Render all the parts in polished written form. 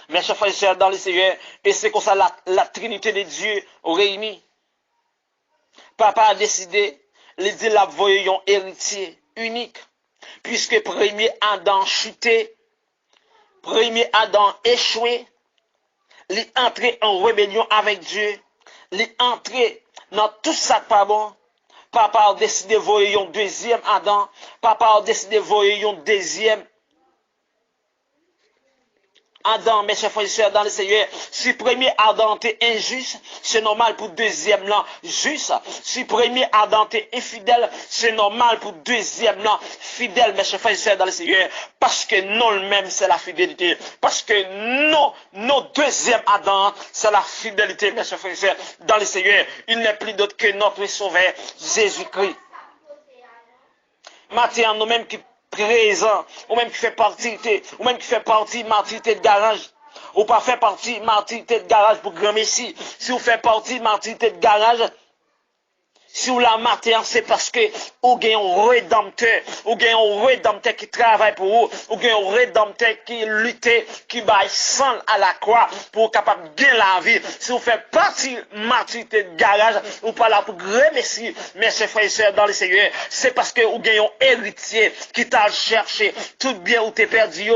Mes chers frères et sœurs dans le Seigneur, et c'est comme ça la Trinité de Dieu réunie. Papa a décidé, il dit la voyons héritier unique, puisque premier Adam chuté, premier Adam échoué, il est entré en rébellion avec Dieu, il est entré dans tout ça pas bon. Papa a décidé voyons deuxième Adam, papa a décidé voyons deuxième Adam, mes chers frères et sœurs dans le Seigneur, si premier Adam était injuste, c'est normal pour deuxième là, juste. Si premier Adam était infidèle, c'est normal pour deuxième là, fidèle, mes chers frères et sœurs dans le Seigneur, parce que non le même c'est la fidélité. Parce que non, nos deuxième Adam, c'est la fidélité, mes chers frères et sœurs dans le Seigneur. Il n'est plus d'autre que notre sauveur, Jésus-Christ. Maintenant, nous-mêmes qui présent, ou même qui fait partie, ou même qui fait partie martyr de garage, ou pas fait partie martyr de garage pour grand messie. Si vous faites partie martyr de garage, si vous la matin, c'est parce que vous avez un rédempteur qui travaille pour vous, vous avez un rédempteur qui lutte, qui baille sang à la croix pour capable de gagner la vie. Si vous faites partie martyr de garage, ou pas là pour grand messie, mes chers frères et sœurs dans le Seigneur, c'est parce que vous avez un héritier qui t'a cherché tout bien où t'es perdu.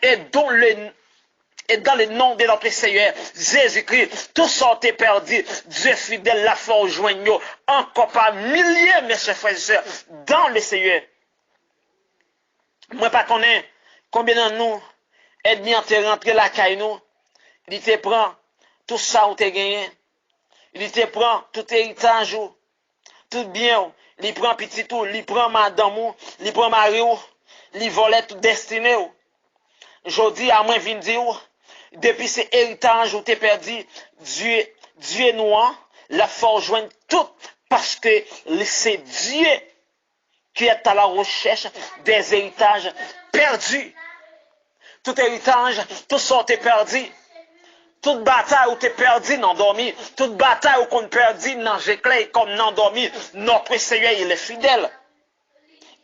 Et dans le nom de notre Seigneur, Jésus-Christ, tout ça t'est perdu. Dieu fidèle l'a fait rejoindre encore par milliers, mes chers frères et sœurs, dans le Seigneur. Moi, pas connais combien de nous, ennemis ont rentré la caille nous. Il te prend tout ça où t'es gagné. Il te prend tout héritage, tout bien. Il prend petit tout, il prend madame, il prend mari, il volait tout destiné. Je dis à moi, vin dire, depuis ce héritage où t'es perdu, Dieu noir, la faut joindre tout, parce que c'est Dieu qui est à la recherche des héritages perdus. Tout héritage, tout ça t'es perdu. Toute bataille où t'es perdu, non dormi. Toute bataille où qu'on perdu, non j'éclaire comme non dormi. Notre Seigneur, il est fidèle.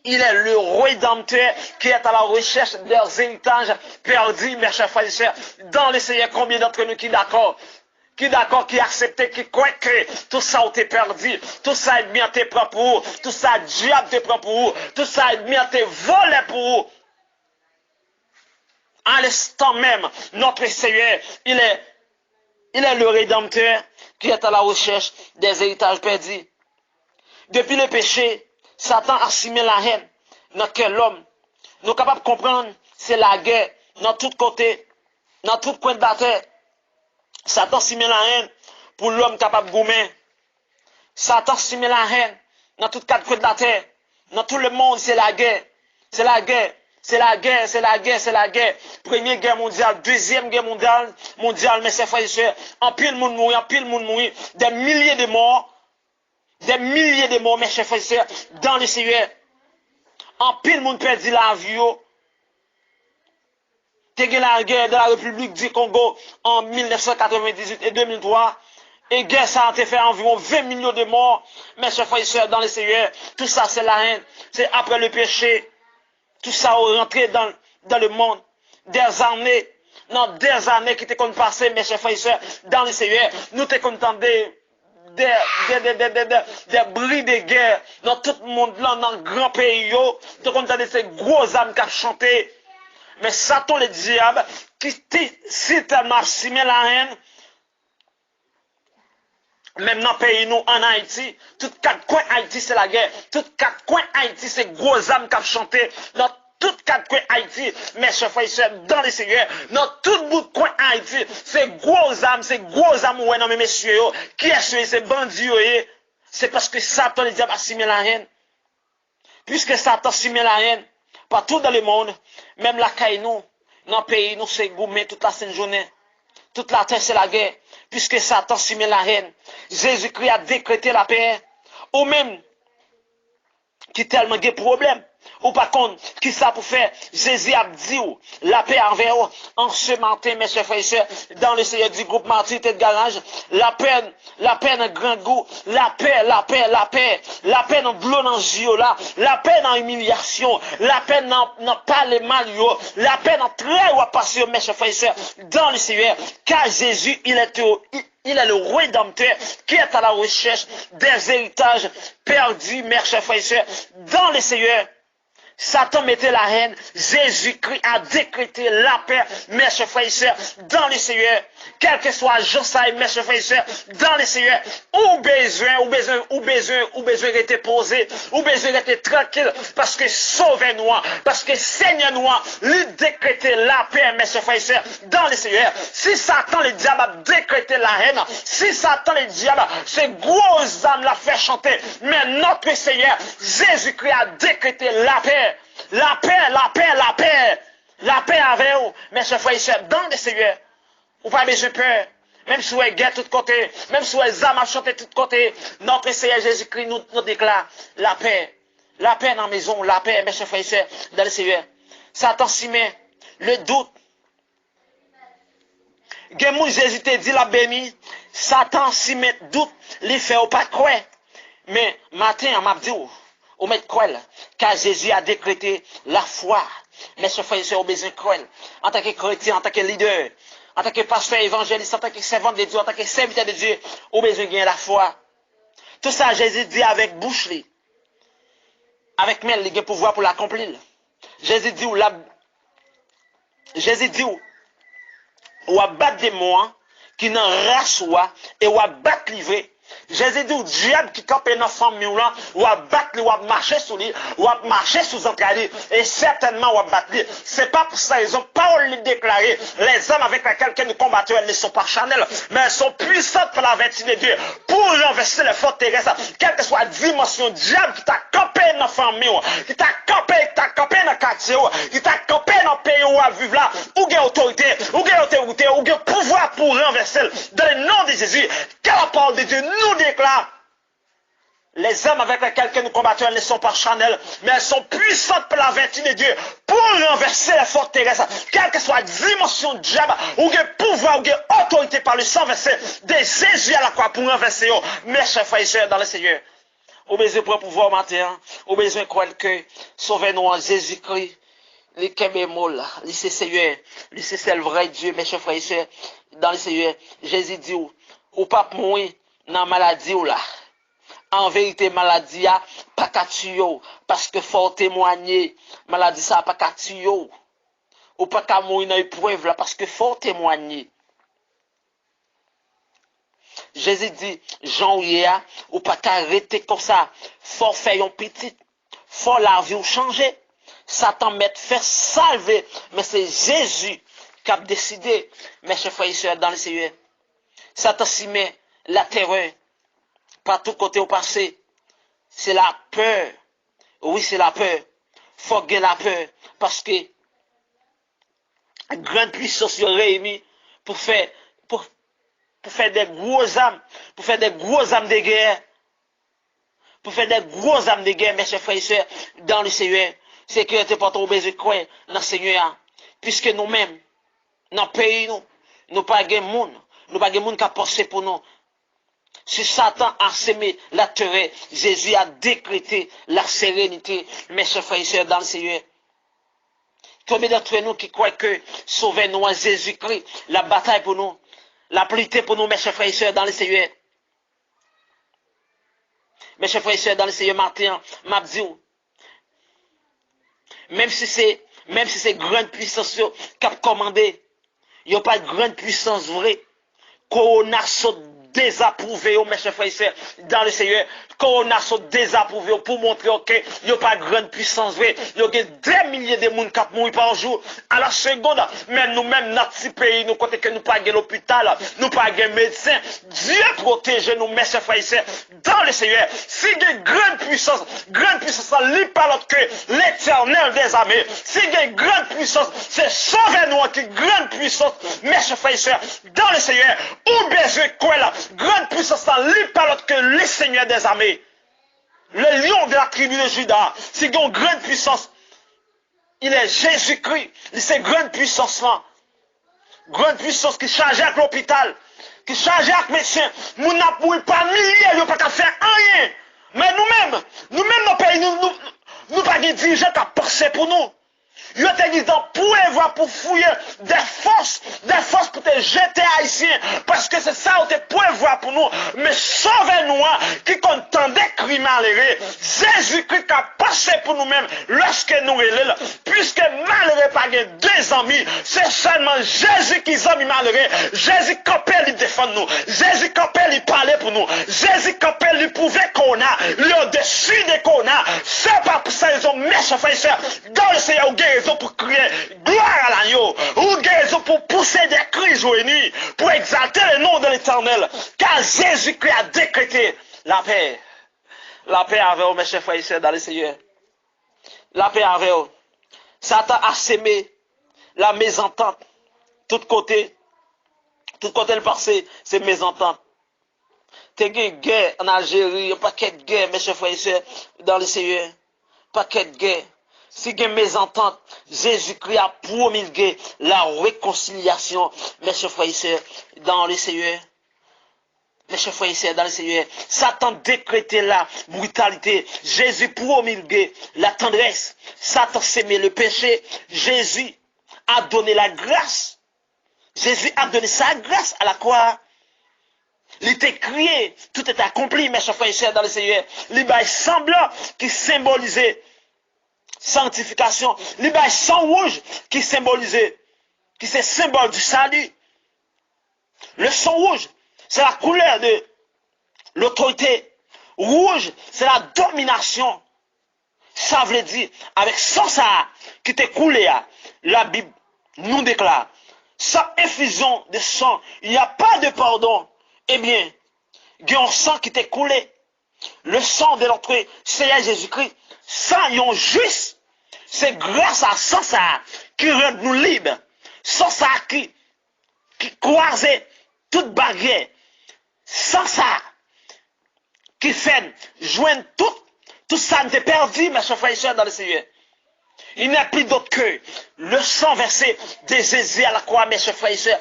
Il est le rédempteur qui est à la recherche des héritages perdus, mes chers frères et sœurs. Dans le Seigneur, combien d'entre nous qui d'accord? Qui accepte, qui croit que tout ça t'es perdu, tout ça est bien t'es propre pour vous, tout ça diable t'es propre pour vous, tout ça est bien t'es volé pour vous. À l'instant même, notre Seigneur, il est le rédempteur qui est à la recherche des héritages perdus. Depuis le péché, Satan a simé la haine dans quel l'homme. Nous sommes capables de comprendre, c'est la guerre dans tous côtés, dans tout coin de la terre. Satan simé la haine pour l'homme capable de goumer. Satan simé la haine dans toutes quatre coins de la terre. Dans tout le monde, c'est la guerre. C'est la guerre. C'est la guerre, c'est la guerre, c'est la guerre. Première guerre mondiale, deuxième guerre mondiale, mes frères et sœurs. En pile monde mourir, des milliers de morts. Des milliers de morts, mes chers frères et sœurs, dans le Seigneur. En pile monde perdu la vie. T'es la guerre de la République du Congo en 1998 et 2003. Et guerre, ça a fait environ 20 millions de morts, mes chers frères et sœurs, dans le Seigneur. Tout ça, c'est la haine. C'est après le péché. Tout ça est rentré dans le monde. Des années. Non, des années qui étaient qu'on passait, mes chers frères et sœurs, dans le Seigneur. Nous t'es content des bris de guerre dans tout le monde, là, dans le grand pays, tout content de ces gros âmes qui ont chanté. Mais Satan, le diable, qui si tellement simé la haine, même dans le pays, nous, en Haïti, tout quatre coins Haïti, c'est la guerre. Tout quatre coins Haïti, c'est gros âmes qui ont chanté. Dans tout quatre coins Haïti, mes chers frères et sœurs, dans les seigneurs, dans tout bout de coin Haïti, c'est gros âmes, ouais, non, mais messieurs, qui est-ce, c'est bandits, c'est parce que Satan, le diable, a simé la haine. Puisque Satan simé la haine, partout dans le monde, même la caille, nous, dans le pays, nous, c'est gourmet toute la sainte journée. Toute la terre, c'est la guerre. Puisque Satan simé la haine. Jésus-Christ a décrété la paix. Ou même, qui tellement de problèmes. Ou par contre, qui ça pour faire? Jésus a dit, la paix envers vous, en ce matin, mes chers frères et sœurs, dans le Seigneur du groupe Martyr Tête Garage, la paix dans grand goût, la paix dans bleu dans Jio là, la paix dans humiliation, la paix dans parler mal, la paix dans très ou passer, mes chers frères et sœurs, dans le Seigneur, car Jésus, il est le rédempteur qui est à la recherche des héritages perdus, mes chers frères et sœurs, dans le Seigneur. Satan mettait la haine, Jésus-Christ a décrété la paix, mes chers frères et sœurs, dans le Seigneur. Quel que soit Josiah, mes chers frères et sœurs, dans le Seigneur, ou besoin d'être posé, ou besoin d'être tranquille, parce que sauvez-nous, parce que Seigneur-nous, lui décréter la paix, mes chers frères et sœurs, dans le Seigneur. Si Satan, le diable, a décrété la haine, si Satan, le diable, ces grosses âmes l'a fait chanter, mais notre Seigneur, Jésus-Christ a décrété la paix. La paix avec vous, mes chers frères et sœurs, dans le Seigneur. Vous n'avez pas besoin de peur. Même si vous êtes guerre de tous côtés, même si vous êtes âmes à chanter de tous côtés, notre Seigneur Jésus-Christ nous déclare la paix. La paix dans la maison, la paix, mes chers frères et sœurs, dans le Seigneur. Satan s'y met, le doute. Jésus te dit la béni, Satan s'y met doute, les fait ou pas croire. Mais matin, on m'a dit, ou mettre quoi, car Jésus a décrété la foi. Mes chers frères et sœurs, au besoin de croire. En tant que chrétien, en tant que leader, en tant que pasteur évangéliste, en tant que servant de Dieu, en tant que serviteur de Dieu, au besoin de gagner la foi. Tout ça, Jésus dit avec bouche, avec main, il a pouvoir pour l'accomplir. Jésus dit, ou à battre des mots, qui n'en rassoient, et ou à battre livré. Jésus dit au diable qui campe dans la famille, ou à battre, ou à marcher sur lui, ou à marcher sous entrée, et certainement ou à battre lui. C'est pas pour ça, ils ont parole déclaré. Les hommes avec lesquels nous combattons, elles ne sont pas charnelles, mais elles sont puissantes par la vertu de Dieu, pour renverser les forteresses, quelle que soit la dimension diable qui t'a campé dans la famille, qui t'a campé dans le quartier, qui t'a campé dans le pays où à vivre là, ou il y a autorité, ou il y a autorité, ou il y a pouvoir pour renverser. Dans le nom de Jésus, car la parole de Dieu nous déclare, les hommes avec lesquels nous combattons, elles ne sont pas charnelles, mais elles sont puissantes par la vertu de Dieu pour renverser les forteresses, quelle que soit la dimension du diable, ou le pouvoir, ou l'autorité par le sang versé de Jésus à la croix pour renverser, mes chers frères et sœurs dans le Seigneur. Au besoin pour pouvoir matin, au besoin de croire que sauvez-nous en Jésus-Christ, les kémémols, les Seigneur, les c'est le vrai Dieu, mes chers frères et sœurs, dans le Seigneur. Jésus dit, ou pas mourir dans la maladie ou là. En vérité, maladie a pas qu'à tuer, parce que faut témoigner, maladie ça pas qu'à tuer, ou pas qu'à mourir dans l'épreuve là, parce que faut témoigner. Jésus dit, Jean Ouya, ou pas qu'à arrêter comme ça, faut faire un petit, faut la vie ou changer. Satan met faire salver, mais c'est Jésus qui a décidé, mes chers frères et sœurs, dans le Seigneur. Satan s'y met la terreur, par tous côtés au passé. C'est la peur. Oui, c'est la peur. Faut gagner la peur, parce que grande puissance est réunie pour faire des gros âmes, pour faire des gros âmes de guerre, pour faire des gros âmes de guerre, mes chers frères et sœurs, dans le Seigneur. C'est que nous portons besoin de croire dans le Seigneur, puisque nous-mêmes, dans le pays, nous pas de monde, nous pas de monde qui a pensé pour nous. Si Satan a semé la terreur, Jésus a décrété la sérénité, mes chers frères et sœurs, dans le Seigneur. Combien d'entre nous qui croient que sauver-nous en Jésus-Christ, la bataille pour nous, la priorité pour nous, mes chers frères et sœurs, dans le Seigneur. Mes chers frères et sœurs, dans le Seigneur, matin, m'a dit, même si c'est grande puissance qui a commandé, il n'y a pas de grande puissance vraie. Corona saute désapprouvé, mes chers frères et sœurs, dans le Seigneur. Corona saute désapprouvé pour montrer qu'il n'y a pas de grande puissance vraie. Il y a des milliers de monde qui mourent par jour. À la seconde, même nous-mêmes, notre petit pays, nous côté que nous pas de l'hôpital, nous pas de médecin. Dieu protège nous, mes chers frères et sœurs, dans le Seigneur. Si il y a une grande puissance, lit par l'autre que l'Éternel des armées. Si il y a une grande puissance, c'est sauver-nous qui grande puissance, mes chers frères et sœurs, dans le Seigneur. Ou besoin quoi là, grande puissance, lit par l'autre que le Seigneur des armées. le lion de la tribu de Juda, c'est une grande puissance. Il est Jésus-Christ. C'est une grande puissance là. Grande puissance qui charge avec l'hôpital, qui charge avec médecin. Nous n'avons pas milliers, nous pas faire rien. Mais nous-mêmes, dans le pays, nous pas de dirigeants qui pensé pour nous. Ils ont été pour voir, pour fouiller des forces pour te jeter haïtiens. Parce que c'est ça, on te pour voir pour nous. Mais sauvez-nous, qui content des crimes malheureux. Jésus-Christ a passé pour nous-mêmes lorsque nous relèvons. Puisque malheureux pas deux amis, c'est seulement Jésus qui est ami malheureux. Jésus qui peut défendre nous. Jésus qui peut parler pour nous. Jésus qui peut prouver qu'on a, le dessus de qu'on a. C'est pas pour ça qu'ils ont méchants frères et sœurs. Dans le Seigneur, raison pour crier gloire à l'agneau, ou raison pour pousser des cris jour et nuit, pour exalter le nom de l'Éternel, car Jésus-Christ a décrété la paix. La paix avec vous, mes chers frères et sœurs dans le Seigneur. La paix avec vous. Satan a sémé la mésentente. Tout côté le passé, c'est mésentente. T'as une guerre en Algérie, un paquet de guerre, mes chers frères et sœurs dans le Seigneur. Paquet de guerre. Si il y a mésentente, Jésus-Christ a promulgué la réconciliation, mes chers frères et sœurs, dans le Seigneur. Mes chers frères et sœurs, dans le Seigneur. Satan décrétait la brutalité. Jésus promulgué la tendresse. Satan s'aimait le péché. Jésus a donné la grâce. Jésus a donné sa grâce à la croix. Il était crié, tout est accompli, mes chers frères et sœurs, dans le Seigneur. Les bails semblants qui symbolisaient sanctification, les bails sang rouge qui symbolisait, qui c'est symbole du salut. Le sang rouge, c'est la couleur de l'autorité. Rouge, c'est la domination. Ça veut dire, avec sang ça qui t'est coulé, la Bible nous déclare, sans effusion de sang, il n'y a pas de pardon. Eh bien, il y a un sang qui t'est coulé. Le sang de notre Seigneur Jésus-Christ, sang yon juste, c'est grâce à sang ça qui rend nous libres. Sang ça qui croise toute barrière. Sang ça qui fait joindre tout ça ne t'est perdu, mes chers frères et sœurs dans le Seigneur. Il n'y a plus d'autre que le sang versé de Jésus à la croix, mes chers frères et sœurs,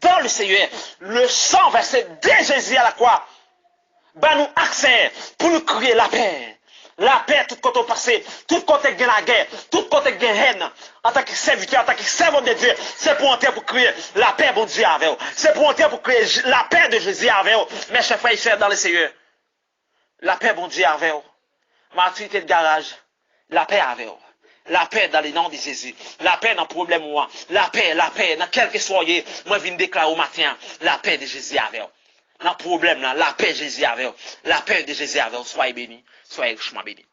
dans le Seigneur. Le sang versé de Jésus à la croix. Ben nous accès pour nous crier la paix. La paix, tout côté au passé, tout côté de la guerre, tout côté de la haine. En tant que serviteur, en tant que servant de Dieu, c'est pour entrer pour crier la paix, bon Dieu, avec vous. C'est pour entrer pour crier la paix de Jésus avec vous. Mes chers frères et sœurs dans le Seigneur. La paix, bon Dieu, avec vous. Maturité de garage, la paix avec vous. La paix dans le nom de Jésus. La paix dans le problème moi. La paix, dans quel que soit, moi je viens déclarer au matin, la paix de Jésus avec vous. Dans le problème là, la paix de Jésus avec vous. La paix de Jésus avec vous. Soyez bénis, soyez richement bénis.